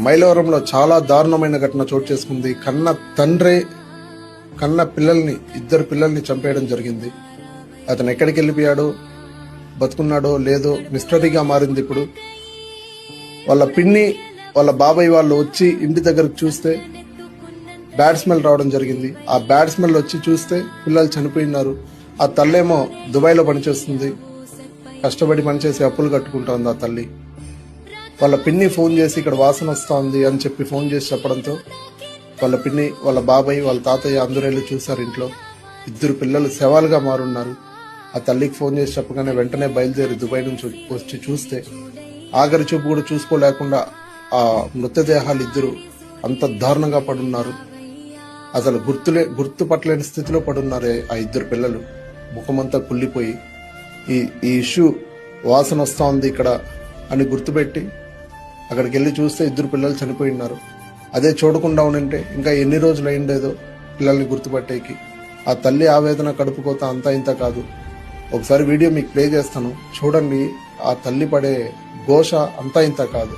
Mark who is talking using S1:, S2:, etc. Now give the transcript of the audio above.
S1: మైలవరంలో చాలా దారుణమైన ఘటన చోటు చేసుకుంది. కన్న పిల్లల్ని, 2 పిల్లల్ని చంపేయడం జరిగింది. అతను ఎక్కడికి వెళ్ళిపోయాడో, బతుకున్నాడో లేదో మిస్టరీగా మారింది. ఇప్పుడు వాళ్ళ పిన్ని, వాళ్ళ బాబాయ్ వాళ్ళు వచ్చి ఇంటి దగ్గరకు చూస్తే బ్యాడ్ స్మెల్ రావడం జరిగింది. ఆ బ్యాడ్ స్మెల్ వచ్చి చూస్తే పిల్లలు చనిపోయినారు. ఆ తల్లేమో దుబాయ్లో పనిచేస్తుంది, కష్టపడి పనిచేసి అప్పులు కట్టుకుంటోంది ఆ తల్లి. వాళ్ళ పిన్ని ఫోన్ చేసి ఇక్కడ వాసన వస్తూ ఉంది అని చెప్పి ఫోన్ చేసి చెప్పడంతో వాళ్ళ పిన్ని, వాళ్ళ బాబాయ్, వాళ్ళ తాతయ్య అందరూ వెళ్ళి చూశారు. ఇంట్లో 2 పిల్లలు శవాలుగా మారున్నారు. ఆ తల్లికి ఫోన్ చేసి చెప్పగానే వెంటనే బయలుదేరి దుబాయ్ నుంచి వచ్చి చూస్తే ఆఖరి చూపు కూడా చూసుకోలేకుండా ఆ మృతదేహాలు 2 అంత దారుణంగా పడున్నారు. అసలు గుర్తుపట్టలేని స్థితిలో పడున్నారు ఆ 2 పిల్లలు. ముఖమంతా కుళ్ళిపోయి ఈ ఇష్యూ వాసన వస్తూ ఉంది ఇక్కడ అని గుర్తుపెట్టి అక్కడికి వెళ్ళి చూస్తే 2 పిల్లలు చనిపోయి ఉన్నారు. అదే చూడకుండా ఉంటే ఇంకా ఎన్ని రోజులు అయిండేదో పిల్లల్ని గుర్తుపట్టేకి. ఆ తల్లి ఆవేదన, కడుపు కోత అంతా ఇంత కాదు. ఒకసారి వీడియో మీకు ప్లే చేస్తాను, చూడండి. ఆ తల్లి పడే ఘోష అంతా ఇంత కాదు.